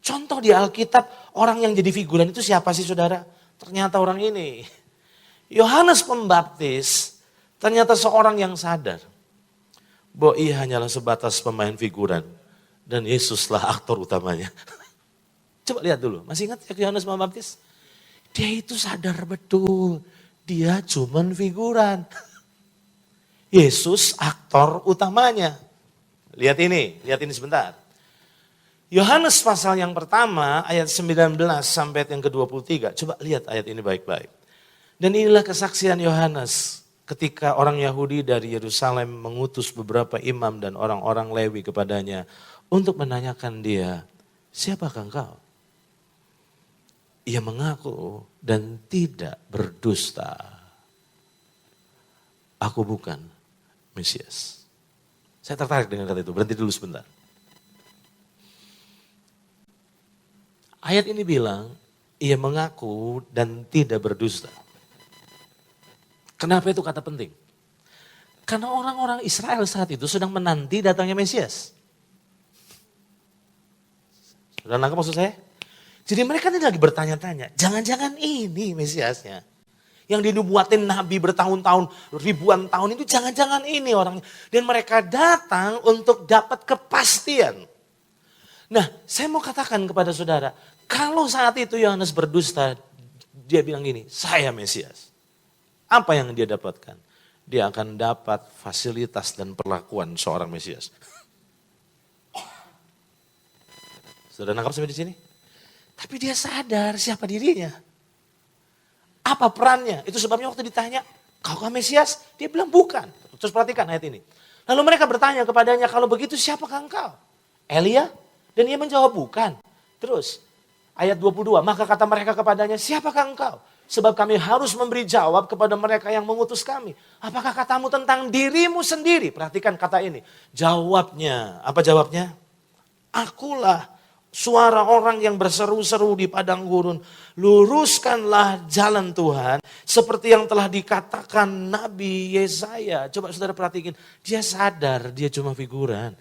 Contoh di Alkitab, orang yang jadi figuran itu siapa sih saudara? Ternyata orang ini. Yohanes Pembaptis ternyata seorang yang sadar bahwa ia hanyalah sebatas pemain figuran. Dan Yesuslah aktor utamanya. Coba lihat dulu, masih ingat ya Yohanes Pembaptis? Dia itu sadar betul, dia cuman figuran. Yesus aktor utamanya. Lihat ini sebentar. Yohanes pasal yang pertama ayat 19 sampai ayat yang ke-23. Coba lihat ayat ini baik-baik. Dan inilah kesaksian Yohanes ketika orang Yahudi dari Yerusalem mengutus beberapa imam dan orang-orang Lewi kepadanya untuk menanyakan dia, siapakah engkau? Ia mengaku dan tidak berdusta. Aku bukan Mesias. Saya tertarik dengan kata itu, berhenti dulu sebentar. Ayat ini bilang, ia mengaku dan tidak berdusta. Kenapa itu kata penting? Karena orang-orang Israel saat itu sedang menanti datangnya Mesias. Sudah nangkap maksud saya? Jadi mereka ini lagi bertanya-tanya, jangan-jangan ini Mesiasnya. Yang dinubuatin Nabi bertahun-tahun, ribuan tahun itu jangan-jangan ini orangnya. Dan mereka datang untuk dapat kepastian. Nah, saya mau katakan kepada saudara, kalau saat itu Yohanes berdusta, dia bilang gini, saya Mesias. Apa yang dia dapatkan? Dia akan dapat fasilitas dan perlakuan seorang Mesias. Sudah nangkap sampai di sini? Tapi dia sadar siapa dirinya. Apa perannya? Itu sebabnya waktu ditanya, kaukah Mesias? Dia bilang bukan. Terus perhatikan ayat ini. Lalu mereka bertanya kepadanya, kalau begitu siapakah engkau? Elia? Dan ia menjawab bukan. Terus ayat 22, maka kata mereka kepadanya, siapakah engkau? Sebab kami harus memberi jawab kepada mereka yang mengutus kami. Apakah katamu tentang dirimu sendiri? Perhatikan kata ini. Jawabnya, apa jawabnya? Akulah suara orang yang berseru-seru di padang gurun. Luruskanlah jalan Tuhan. Seperti yang telah dikatakan Nabi Yesaya. Coba saudara perhatikan. Dia sadar dia cuma figuran.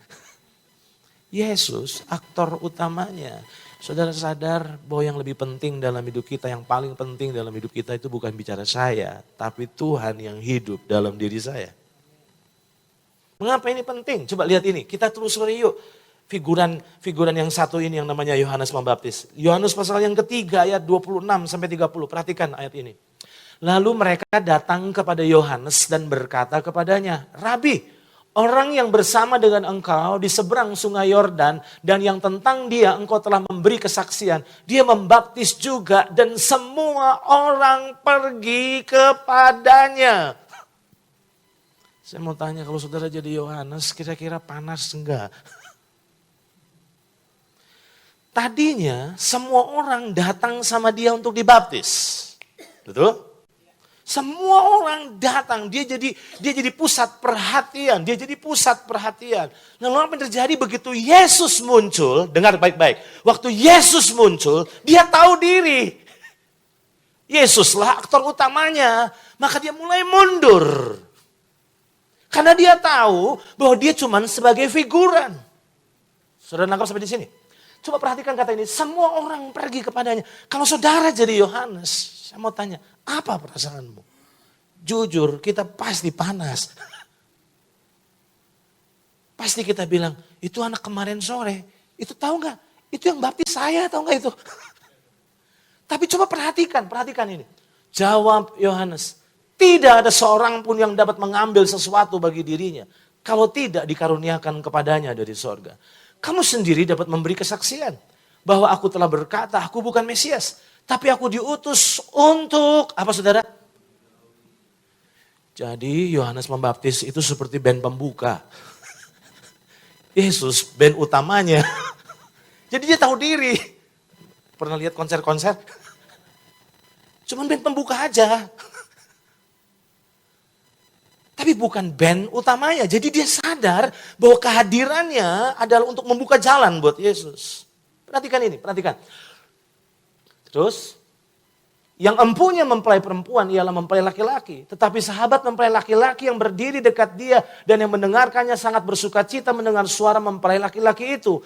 Yesus aktor utamanya. Saudara sadar bahwa yang lebih penting dalam hidup kita. Yang paling penting dalam hidup kita itu bukan bicara saya. Tapi Tuhan yang hidup dalam diri saya. Mengapa ini penting? Coba lihat ini. Kita telusuri yuk. Figuran yang satu ini yang namanya Yohanes Pembaptis. Yohanes pasal yang ketiga ayat 26 sampai 30. Perhatikan ayat ini. Lalu mereka datang kepada Yohanes dan berkata kepadanya, Rabi, orang yang bersama dengan engkau di seberang sungai Yordan dan yang tentang dia engkau telah memberi kesaksian. Dia membaptis juga dan semua orang pergi kepadanya. Saya mau tanya kalau saudara jadi Yohanes kira-kira panas enggak? Tadinya semua orang datang sama dia untuk dibaptis. Betul? Semua orang datang, dia jadi pusat perhatian, dia jadi pusat perhatian. Lalu apa yang terjadi begitu Yesus muncul, dengar baik-baik. Waktu Yesus muncul, dia tahu diri. Yesuslah aktor utamanya, maka dia mulai mundur. Karena dia tahu bahwa dia cuma sebagai figuran. Saudara nangkap sampai di sini? Coba perhatikan kata ini, semua orang pergi kepadanya. Kalau saudara jadi Yohanes, saya mau tanya, apa perasaanmu? Jujur, kita pasti panas. Pasti kita bilang, itu anak kemarin sore, itu tahu nggak? Itu yang baptis saya, tahu nggak itu? Tapi coba perhatikan ini. Jawab Yohanes, tidak ada seorang pun yang dapat mengambil sesuatu bagi dirinya. Kalau tidak dikaruniakan kepadanya dari sorga. Kamu sendiri dapat memberi kesaksian bahwa aku telah berkata, aku bukan Mesias, tapi aku diutus untuk apa saudara? Jadi Yohanes Pembaptis itu seperti band pembuka. Yesus band utamanya. Jadi dia tahu diri. Pernah lihat konser-konser? Cuman band pembuka aja. Tapi bukan band utamanya. Jadi dia sadar bahwa kehadirannya adalah untuk membuka jalan buat Yesus. Perhatikan ini, perhatikan. Terus, yang empunya mempelai perempuan ialah mempelai laki-laki. Tetapi sahabat mempelai laki-laki yang berdiri dekat dia dan yang mendengarkannya sangat bersuka cita mendengar suara mempelai laki-laki itu.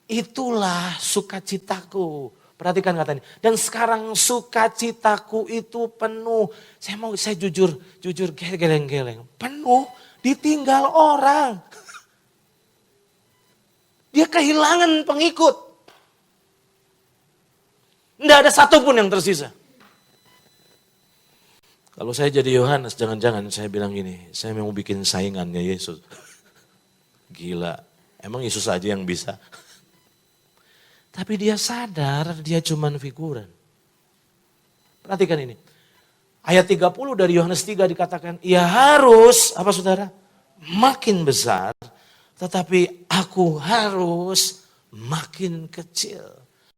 itulah sukacitaku. Perhatikan kata ini. Dan sekarang sukacitaku itu penuh. Saya jujur geleng-geleng. Penuh ditinggal orang. Dia kehilangan pengikut. Tidak ada satupun yang tersisa. Kalau saya jadi Yohanes, jangan-jangan saya bilang gini, saya mau bikin saingannya Yesus. Gila, emang Yesus aja yang bisa. Tapi dia sadar dia cuman figuran. Perhatikan ini. Ayat 30 dari Yohanes 3 dikatakan, ia harus, apa saudara? Makin besar, tetapi aku harus makin kecil.